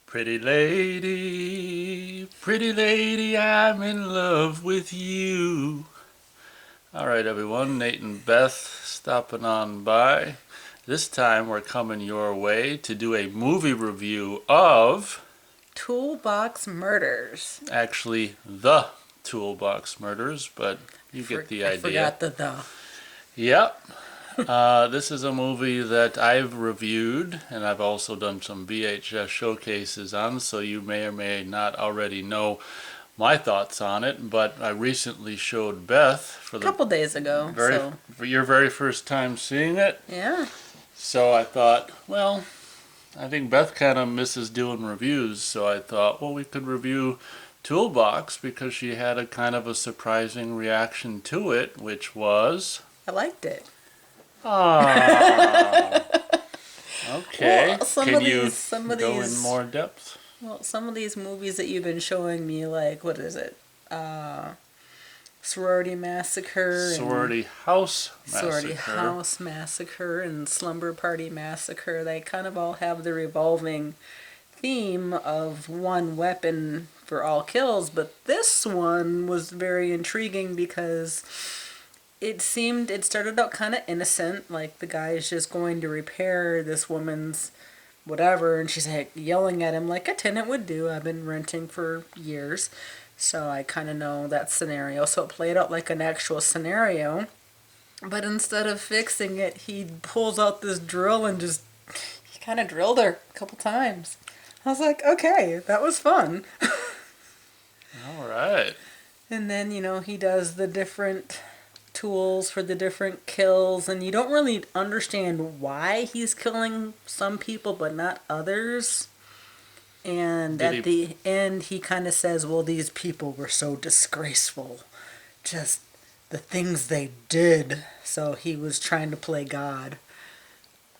Pretty lady, I'm in love with you. All right, everyone, Nate and Beth stopping on by. This time we're coming your way to do a movie review of, Toolbox Murders. actually, the Toolbox Murders, but you get the I idea. forgot the. Yep. This is a movie that I've reviewed, and I've also done some VHS showcases on, so you may or may not already know my thoughts on it. But I recently showed Beth A couple days ago. for your very first time seeing it. Yeah. So I thought, well, I think Beth kind of misses doing reviews, so I thought, well, we could review Toolbox because she had a kind of a surprising reaction to it, which was, I liked it. ah, okay. Well, some Can of you these, some of go in these, more depth? well, some of these movies that you've been showing me, like what is it? Sorority Massacre. Sorority House Massacre. Sorority House Massacre and Slumber Party Massacre. They kind of all have the revolving theme of one weapon for all kills, but this one was very intriguing because it started out kind of innocent, like the guy is just going to repair this woman's whatever, and she's like yelling at him like a tenant would do. I've been renting for years, so I kind of know that scenario. So it played out like an actual scenario, but instead of fixing it, he pulls out this drill and just he kind of drilled her a couple times. I was like, okay, that was fun. All right. And then, he does the different tools for the different kills, and you don't really understand why he's killing some people but not others. And at the end, he kind of says, well, these people were so disgraceful. Just the things they did. So he was trying to play God.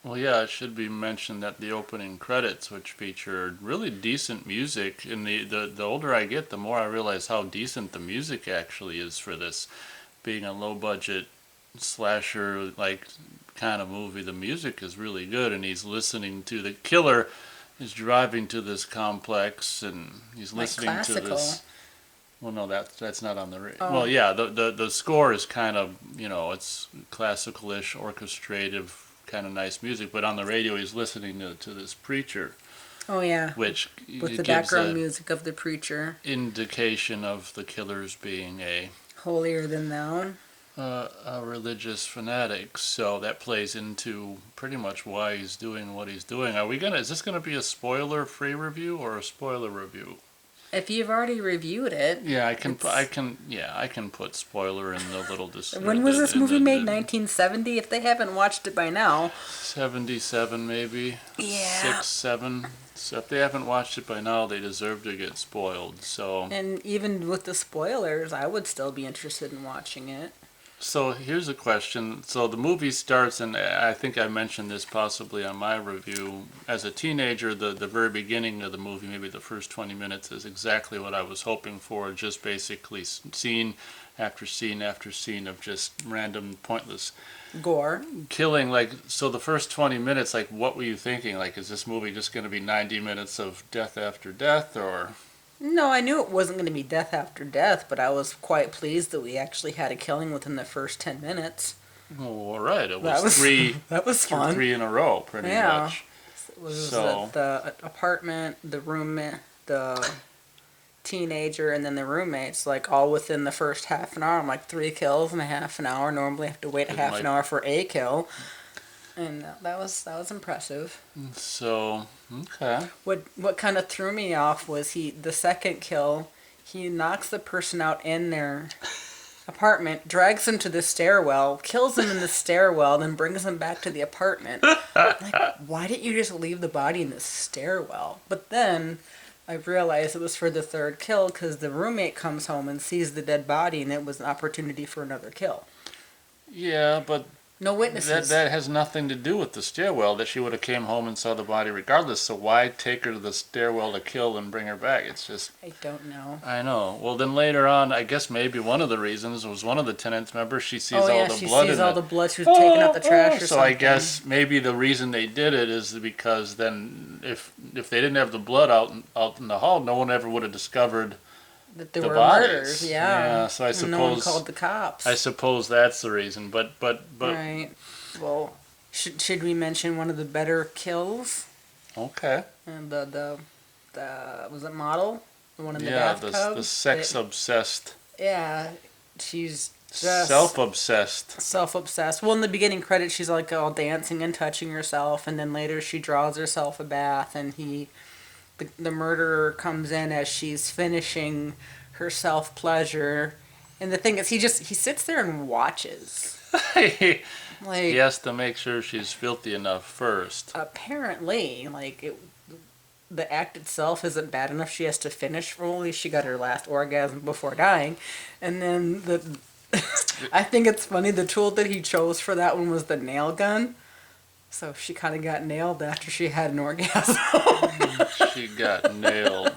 Well, yeah, it should be mentioned that the opening credits, which featured really decent music, and the older I get, the more I realize how decent the music actually is for this. Being a low-budget slasher, like, kind of movie, the music is really good, and he's listening to the killer is driving to this complex, and he's listening to this. Well, no, that's not on the radio. Oh. Well, yeah, the score is kind of, it's classical-ish, orchestrative, kind of nice music, but on the radio he's listening to this preacher. Oh yeah. Which with the background music of the preacher. Indication of the killers being a holier than thou. A religious fanatic. So that plays into pretty much why he's doing what he's doing. Is this gonna be a spoiler-free review or a spoiler review? If you've already reviewed it, yeah, I can put spoiler in the little description. When was this movie made? 1970. If they haven't watched it by now, 77 maybe. Yeah. 6, 7. So if they haven't watched it by now, they deserve to get spoiled. So. And even with the spoilers, I would still be interested in watching it. So here's a question. So the movie starts, and I think I mentioned this possibly on my review. As a teenager, the very beginning of the movie, maybe the first 20 minutes, is exactly what I was hoping for. Just basically scene after scene after scene of just random, pointless gore. Killing. Like, so the first 20 minutes, like, what were you thinking? Like, is this movie just going to be 90 minutes of death after death, or... No, I knew it wasn't going to be death after death, but I was quite pleased that we actually had a killing within the first 10 minutes. Oh, all right. It was three. That was fun. 3 in a row, pretty much. It was the apartment, the roommate, the teenager, and then the roommates, like all within the first half an hour. I'm like 3 kills in a half an hour. Normally I have to wait a half an hour for a kill. And that was impressive. So, okay. What kind of threw me off was the second kill, he knocks the person out in their apartment, drags them to the stairwell, kills them in the stairwell, then brings them back to the apartment. Like, why didn't you just leave the body in the stairwell? But then I realized it was for the third kill because the roommate comes home and sees the dead body, and it was an opportunity for another kill. Yeah, but No witnesses. That has nothing to do with the stairwell. That she would have came home and saw the body regardless. So why take her to the stairwell to kill and bring her back? It's just. I don't know. I know. Well, then later on, I guess maybe one of the reasons was one of the tenants. Remember, she sees Oh all yeah, the she blood sees in all it. the blood. She was taking out the trash or So something. I guess maybe the reason they did it is because then if they didn't have the blood out in the hall, no one ever would have discovered that there the were bodies. murders. Yeah. So I And no one suppose called the cops. I suppose that's the reason. But Right. Well, should we mention one of the better kills? okay. And the was it model? The one in the Yeah, bathtub? the sex obsessed, Yeah. She's just self obsessed. self-obsessed. Well, in the beginning credits, she's like all dancing and touching herself, and then later she draws herself a bath, and the murderer comes in as she's finishing her self-pleasure. And the thing is, he sits there and watches. He Like, has to make sure she's filthy enough first. apparently, the act itself isn't bad enough. She has to finish. Well, at least she got her last orgasm before dying. And then I think it's funny, the tool that he chose for that one was the nail gun. So she kind of got nailed after she had an orgasm. She got nailed.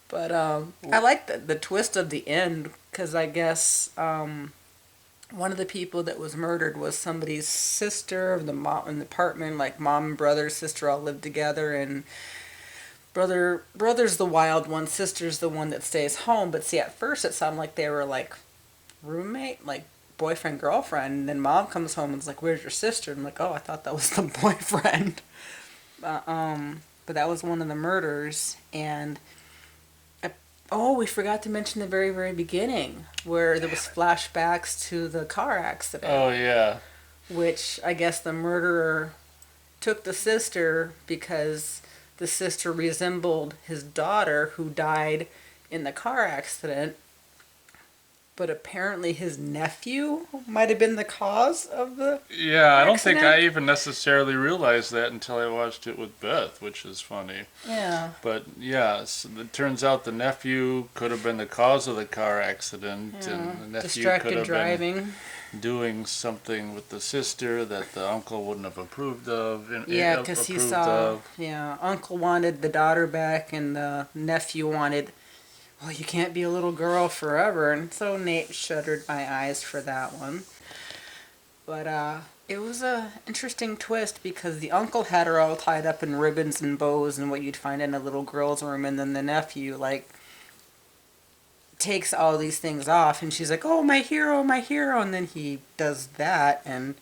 But I like the twist of the end, because I guess one of the people that was murdered was somebody's sister of the mom in the apartment. Like mom and brother, sister all lived together, and brother's the wild one, sister's the one that stays home. But see, at first it sounded like they were like roommate, like boyfriend girlfriend. And then mom comes home and is like, "Where's your sister?" And I'm like, "Oh, I thought that was the boyfriend." But that was one of the murders. And oh, we forgot to mention the very, very beginning, where there was flashbacks to the car accident. Oh yeah. Which I guess the murderer took the sister because the sister resembled his daughter who died in the car accident. But apparently his nephew might have been the cause of the Yeah, I don't think accident. I even necessarily realized that until I watched it with Beth, which is funny. Yeah. But yeah, so it turns out the nephew could have been the cause of the car accident, Yeah. and the nephew could Distracted have driving. been doing something with the sister that the uncle wouldn't have approved of. Yeah, because he saw, uncle wanted the daughter back and the nephew wanted, well, you can't be a little girl forever. And so Nate shuddered my eyes for that one. But it was a interesting twist because the uncle had her all tied up in ribbons and bows and what you'd find in a little girl's room. And then the nephew, takes all these things off. And she's like, "Oh, my hero, my hero." And then he does that. And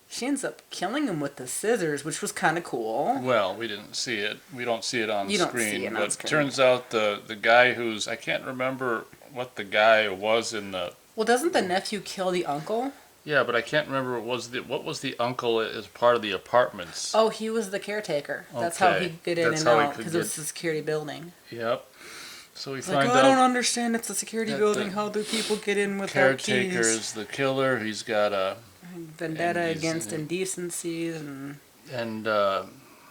she ends up killing him with the scissors, which was kind of cool. Well, we didn't see it. We don't see it on You don't screen. see it on but screen. turns out the guy who's, I can't remember what the guy was in the. Well, doesn't the nephew kill the uncle? Yeah, but I can't remember what was the uncle as part of the apartments. Oh, he was the caretaker. That's how Okay. he'd get in That's and how he out, could because it was a security building. Yep. So we It's find like, I don't out understand. It's a security that building. the How do people get in without caretaker keys? is the killer. He's got a Vendetta and he's- against indecencies, and and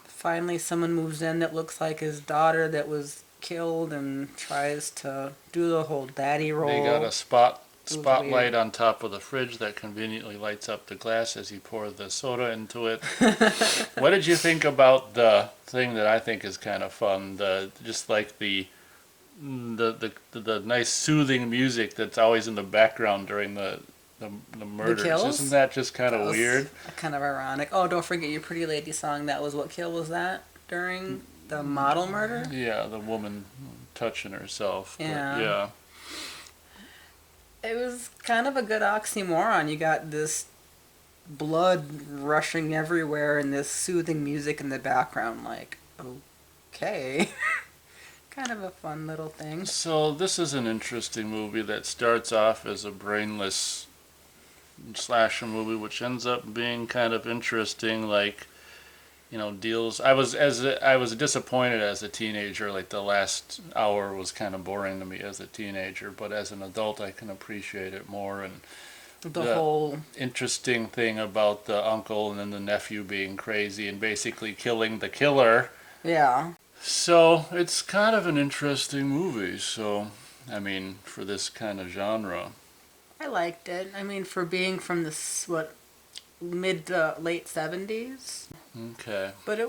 finally someone moves in that looks like his daughter that was killed and tries to do the whole daddy role. they got a was spotlight weird. on top of the fridge that conveniently lights up the glass as you pour the soda into it. What did you think about the thing that I think is kind of fun? Just like the nice soothing music that's always in the background during the murders. kills? Isn't that just kind of weird? Kind of ironic. Oh, don't forget your Pretty Lady song. That was what kill was that during the model murder? Yeah, the woman touching herself. But Yeah. yeah. It was kind of a good oxymoron. You got this blood rushing everywhere and this soothing music in the background. Like, okay. Kind of a fun little thing. So this is an interesting movie that starts off as a brainless slasher movie, which ends up being kind of interesting. Deals. I was disappointed as a teenager. Like the last hour was kind of boring to me as a teenager, but as an adult, I can appreciate it more. And The whole interesting thing about the uncle and then the nephew being crazy and basically killing the killer. yeah. So it's kind of an interesting movie. So, I mean, for this kind of genre. I liked it. I mean, for being from this, what, mid to late 70s. Okay. But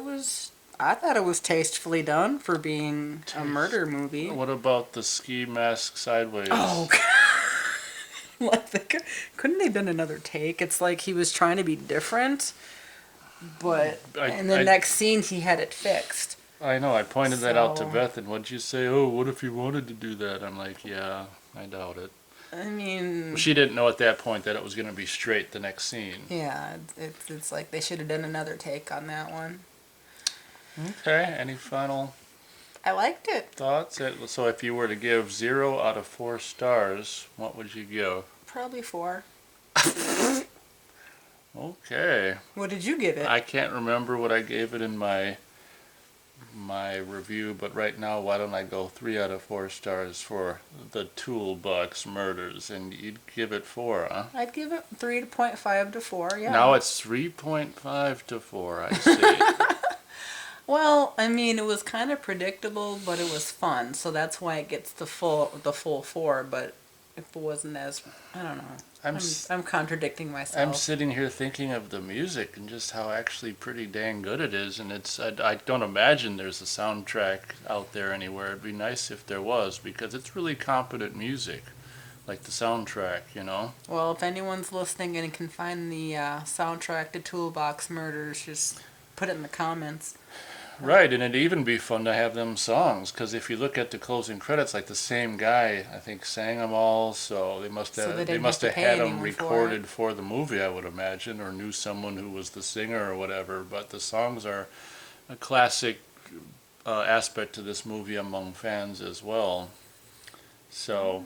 I thought it was tastefully done for being a murder movie. What about the ski mask sideways? Oh, like couldn't they have done another take? It's like he was trying to be different, but in the next scene he had it fixed. I know. I pointed that out to So- Beth, and what'd you say? Oh, what if he wanted to do that? I'm like, yeah, I doubt it. I mean, She didn't know at that point that it was going to be straight the next scene. yeah, it's like they should have done another take on that one. Okay. Any final I liked it. thoughts? So if you were to give 0 out of 4 stars, what would you give? Probably 4. Okay. What did you give it? I can't remember what I gave it in my review, but right now, why don't I go 3 out of 4 stars for the Toolbox Murders, and you'd give it 4, huh? I'd give it 3.5 to 4. Yeah. Now it's 3.5 to 4. I see. Well, I mean, it was kind of predictable, but it was fun, so that's why it gets the full 4. But if it wasn't as, I don't know. I'm contradicting myself. I'm sitting here thinking of the music and just how actually pretty dang good it is, and I don't imagine there's a soundtrack out there anywhere. It'd be nice if there was, because it's really competent music, like the soundtrack, you know. Well, if anyone's listening and can find the soundtrack to Toolbox Murders, just put it in the comments. Right, and it'd even be fun to have them songs, because if you look at the closing credits, like the same guy, I think, sang them all, so they must So have they didn't must have have to had pay them anyone for recorded for the movie, I would imagine, or knew someone who was the singer or whatever. But the songs are a classic aspect to this movie among fans as well. So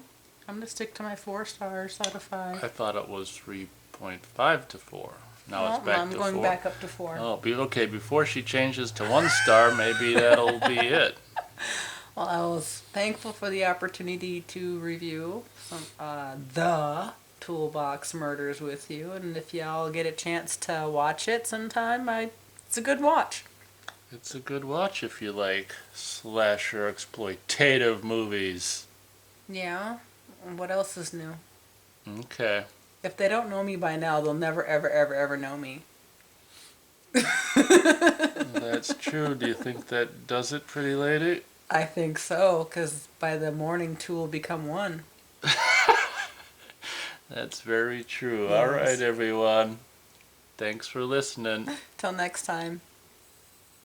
I'm going to stick to my 4 stars out of 5. I thought it was 3.5 to 4. Now it's back I'm to going 4. back up to 4. Oh, okay. Before she changes to 1 star, maybe that'll be it. Well, I was thankful for the opportunity to review the Toolbox Murders with you, and if y'all get a chance to watch it sometime, it's a good watch. It's a good watch if you like slasher exploitative movies. Yeah. And what else is new? Okay. If they don't know me by now, they'll never, ever, ever, ever know me. That's true. Do you think that does it, pretty lady? I think so, because by the morning, 2 will become 1. That's very true. Yes. All right, everyone. Thanks for listening. Till next time.